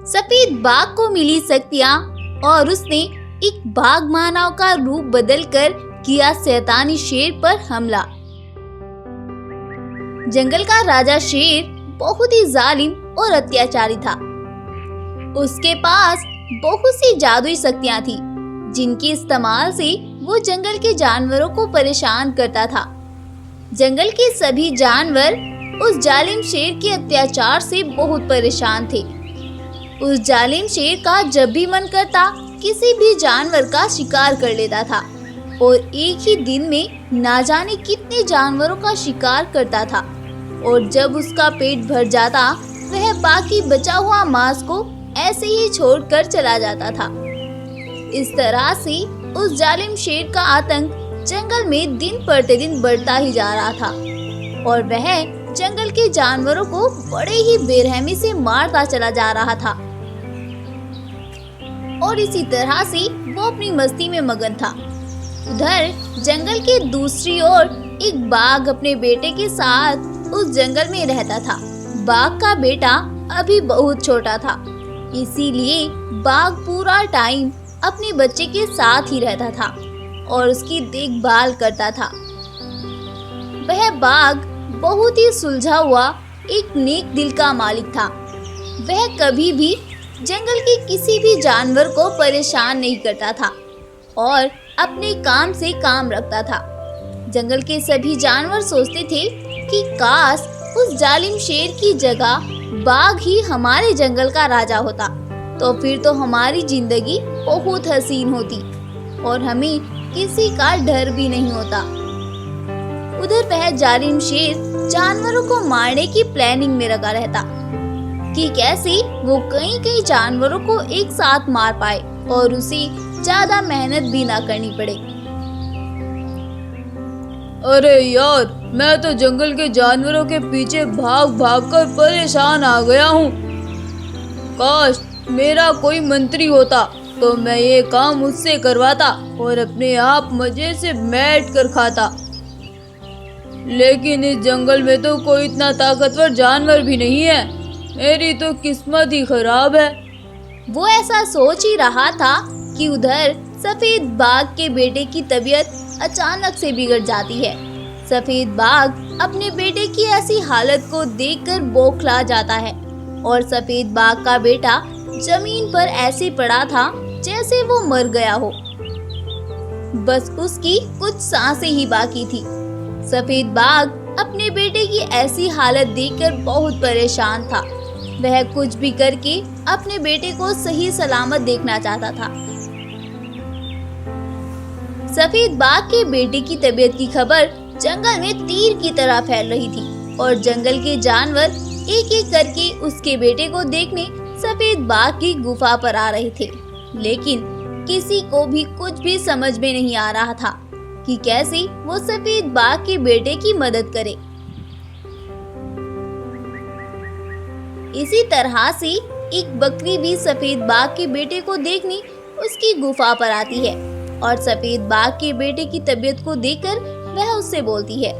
सफेद बाघ को मिली शक्तियाँ और उसने एक बाघ मानव का रूप बदलकर किया शैतानी शेर पर हमला। जंगल का राजा शेर बहुत ही जालिम और अत्याचारी था। उसके पास बहुत सी जादुई शक्तियाँ थी जिनके इस्तेमाल से वो जंगल के जानवरों को परेशान करता था। जंगल के सभी जानवर उस जालिम शेर के अत्याचार से बहुत परेशान थे। उस जालिम शेर का जब भी मन करता किसी भी जानवर का शिकार कर लेता था और एक ही दिन में ना जाने कितने जानवरों का शिकार करता था। और जब उसका पेट भर जाता वह बाकी बचा हुआ मांस को ऐसे ही छोड़कर चला जाता था। इस तरह से उस जालिम शेर का आतंक जंगल में दिन प्रतिदिन बढ़ता ही जा रहा था और वह जंगल के जानवरों को बड़े ही बेरहमी से मारता चला जा रहा था। और इसी तरह से वो अपनी मस्ती में मगन था। उधर जंगल के दूसरी ओर एक बाघ अपने बेटे के साथ उस जंगल में रहता था। बाघ का बेटा अभी बहुत छोटा था, इसीलिए बाघ पूरा टाइम अपने बच्चे के साथ ही रहता था और उसकी देखभाल करता था। वह बाघ बहुत ही सुलझा हुआ एक नेक दिल का मालिक था। वह कभी भी जंगल के किसी भी जानवर को परेशान नहीं करता था और अपने काम से काम रखता था। जंगल के सभी जानवर सोचते थे कि काश उस जालिम शेर की जगह बाघ ही हमारे जंगल का राजा होता, तो फिर तो हमारी जिंदगी बहुत हसीन होती और हमें किसी का डर भी नहीं होता। उधर वह जालिम शेर जानवरों को मारने की प्लानिंग में लगा रहता कि कैसे वो कई जानवरों को एक साथ मार पाए और उसे ज्यादा मेहनत भी ना करनी पड़े। अरे यार, मैं तो जंगल के जानवरों के पीछे भाग भाग कर परेशान आ गया हूँ। काश मेरा कोई मंत्री होता तो मैं ये काम उससे करवाता और अपने आप मजे से बैठ कर खाता। लेकिन इस जंगल में तो कोई इतना ताकतवर जानवर भी नहीं है। मेरी तो किस्मत ही खराब है। वो ऐसा सोच ही रहा था कि उधर सफेद बाघ के बेटे की तबीयत अचानक से बिगड़ जाती है। सफेद बाघ अपने बेटे की ऐसी हालत को देखकर बौखला जाता है और सफेद बाघ का बेटा जमीन पर ऐसे पड़ा था जैसे वो मर गया हो। बस उसकी कुछ सांसें ही बाकी थी। सफेद बाघ अपने बेटे की ऐसी हालत देखकर बहुत परेशान था। वह कुछ भी करके अपने बेटे को सही सलामत देखना चाहता था। सफेद बाघ के बेटे की तबीयत की खबर जंगल में तीर की तरह फैल रही थी और जंगल के जानवर एक एक करके उसके बेटे को देखने सफेद बाघ की गुफा पर आ रहे थे। लेकिन किसी को भी कुछ भी समझ में नहीं आ रहा था कि कैसे वो सफेद बाघ के बेटे की मदद करे। इसी तरह से एक बकरी भी सफेद बाघ के बेटे को देखने उसकी गुफा पर आती है और सफेद बाघ के बेटे की तबीयत को देखकर वह उससे बोलती है,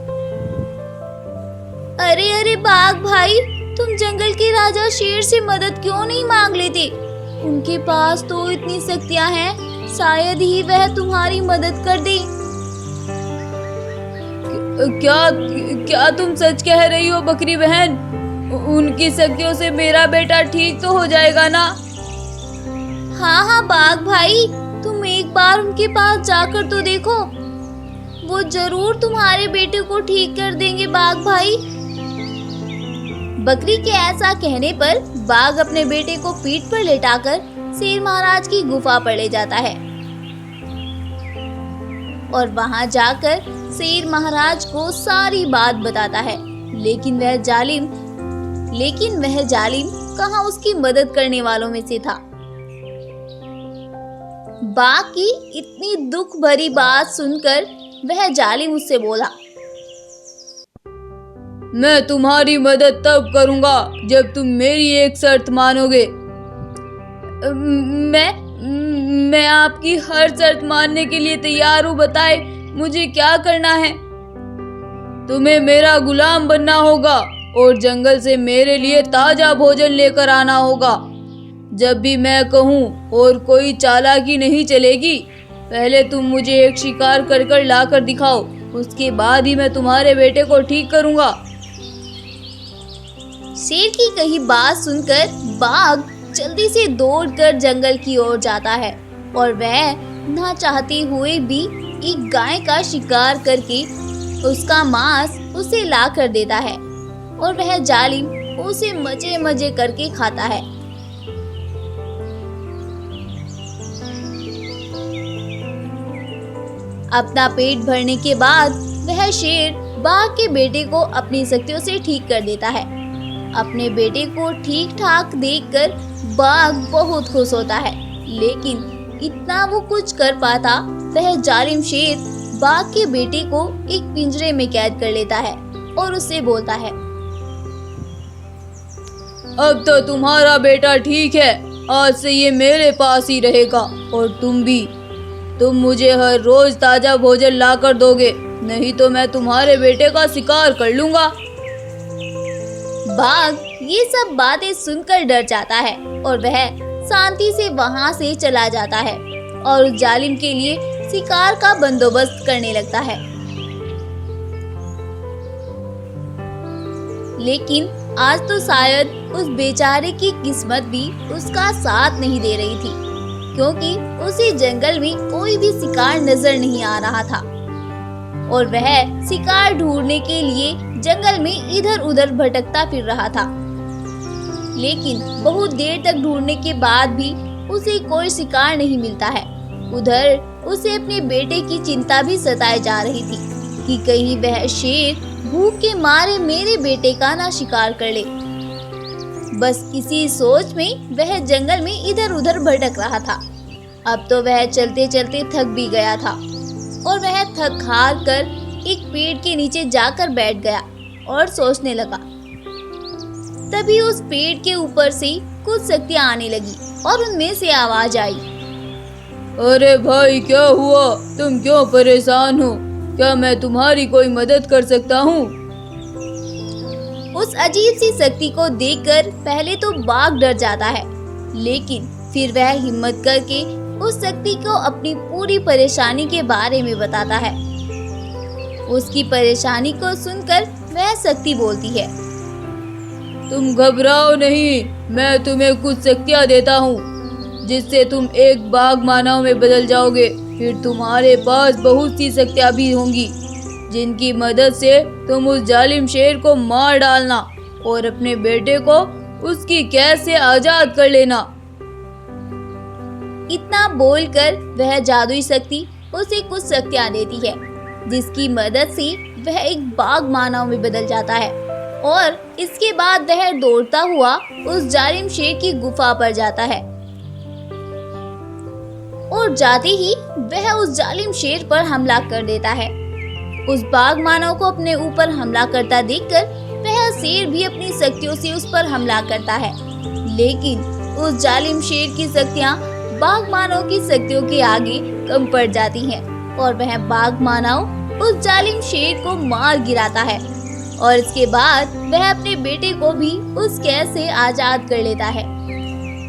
अरे अरे बाघ भाई, तुम जंगल के राजा शेर से मदद क्यों नहीं मांग लेते? उनके पास तो इतनी शक्तियां हैं, शायद ही वह तुम्हारी मदद कर दे। क्या तुम सच कह रही हो बकरी बहन? उनकी शक्तियों से मेरा बेटा ठीक तो हो जाएगा ना? हाँ बाघ भाई, तुम एक बार उनके पास जाकर तो देखो, वो जरूर तुम्हारे बेटे को ठीक कर देंगे बाघ भाई। बकरी के ऐसा कहने पर बाघ अपने बेटे को पीठ पर लेटाकर शेर महाराज की गुफा पर ले जाता है और वहां जाकर शेर महाराज को सारी बात बताता है। लेकिन वह जालिम कहाँ उसकी मदद करने वालों में से था। बाघ की इतनी दुख भरी बात सुनकर वह जालिम उससे बोला, मैं तुम्हारी मदद तब करूंगा जब तुम मेरी एक शर्त मानोगे। मैं आपकी हर शर्त मानने के लिए तैयार हूँ। बताए मुझे क्या करना है? तुम्हें मेरा गुलाम बनना होगा और जंगल से मेरे लिए ताजा भोजन लेकर आना होगा। जब भी मैं कहूँ और कोई चालाकी नहीं चलेगी। पहले तुम मुझे एक शिकार कर लाकर दिखाओ, उसके बाद ही मैं तुम्हारे बेटे को ठीक करूँगा। शेर की कही बात सुनकर बाघ जल्दी से दौड़कर जंगल की ओर जाता है और वह ना चाहते हुए भी एक गाय का शिकार करके उसका मांस उसे ला कर देता है और वह जालिम उसे मजे मजे करके खाता है। अपना पेट भरने के बाद वह शेर बाघ के बेटे को अपनी शक्तियों से ठीक कर देता है। अपने बेटे को ठीक ठाक देखकर बाघ बहुत खुश होता है, लेकिन इतना वो कुछ कर पाता वह जालिम शेर बाघ के बेटे को एक पिंजरे में कैद कर लेता है और उससे बोलता है, अब तो तुम्हारा बेटा ठीक है, आज से ये मेरे पास ही रहेगा और तुम भी। तुम मुझे हर रोज ताजा भोजन लाकर दोगे, नहीं तो मैं तुम्हारे बेटे का शिकार कर लूंगा। बाघ ये सब बातें सुनकर डर जाता है और वह शांति से वहां से चला जाता है और उस जालिम के लिए शिकार का बंदोबस्त करने लगता है। लेकिन आज तो शायद उस बेचारे की किस्मत भी उसका साथ नहीं दे रही थी, क्योंकि उसे जंगल में कोई भी शिकार नजर नहीं आ रहा था और वह शिकार ढूंढने के लिए जंगल में इधर उधर भटकता फिर रहा था। लेकिन बहुत देर तक ढूंढने के बाद भी उसे कोई शिकार नहीं मिलता है। उधर उसे अपने बेटे की चिंता भी सताए जा रही थी कि कहीं वह शेर भूख के मारे मेरे बेटे का ना शिकार कर ले। बस इसी सोच में वह जंगल में इधर उधर भटक रहा था। अब तो वह चलते चलते थक भी गया था और वह थक हार कर एक पेड़ के नीचे जाकर बैठ गया और सोचने लगा। तभी उस पेड़ के ऊपर से कुछ शक्तियां आने लगी और उनमें से आवाज आई, अरे भाई क्या हुआ, तुम क्यों परेशान हो? क्या मैं तुम्हारी कोई मदद कर सकता हूँ? उस अजीब सी शक्ति को देखकर पहले तो बाघ डर जाता है, लेकिन फिर वह हिम्मत करके उस शक्ति को अपनी पूरी परेशानी के बारे में बताता है। उसकी परेशानी को सुनकर वह शक्ति बोलती है, तुम घबराओ नहीं, मैं तुम्हें कुछ शक्तियाँ देता हूँ जिससे तुम एक बाघ मानव में बदल जाओगे। फिर तुम्हारे पास बहुत सी शक्तियाँ भी होंगी जिनकी मदद से तुम उस जालिम शेर को मार डालना और अपने बेटे को उसकी कैद से आजाद कर लेना। इतना बोलकर वह जादुई शक्ति उसे कुछ शक्तियाँ देती है जिसकी मदद से वह एक बाघ मानव में बदल जाता है और इसके बाद वह दौड़ता हुआ उस जालिम शेर की गुफा पर जाता है और जाते ही वह उस जालिम शेर पर हमला कर देता है। उस बाघ मानव को अपने ऊपर हमला करता देखकर वह शेर भी अपनी शक्तियों से उस पर हमला करता है, लेकिन उस जालिम शेर की शक्तियाँ बाघ मानव की शक्तियों के आगे कम पड़ जाती हैं और वह बाघ मानव उस जालिम शेर को मार गिराता है और इसके बाद वह अपने बेटे को भी उस कैद से आजाद कर लेता है।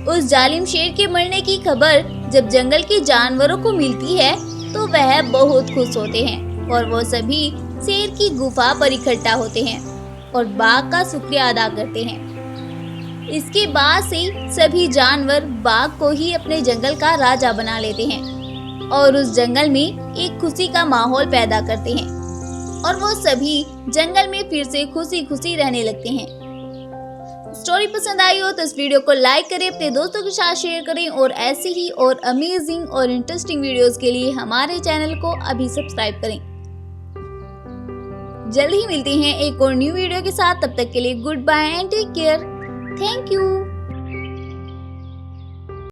उस जालिम शेर के मरने की खबर जब जंगल के जानवरों को मिलती है तो वह बहुत खुश होते हैं और वो सभी शेर की गुफा पर इकट्ठा होते हैं और बाघ का शुक्रिया अदा करते हैं। इसके बाद से सभी जानवर बाघ को ही अपने जंगल का राजा बना लेते हैं और उस जंगल में एक खुशी का माहौल पैदा करते हैं और वो सभी जंगल में फिर से खुशी खुशी रहने लगते हैं। स्टोरी पसंद आई हो तो इस वीडियो को लाइक करें, अपने दोस्तों के साथ शेयर करें और ऐसे ही और अमेजिंग और इंटरेस्टिंग वीडियोस के लिए हमारे चैनल को अभी सब्सक्राइब करें। जल्द ही मिलते हैं एक और न्यू वीडियो के साथ, तब तक के लिए good bye and take care. Thank you.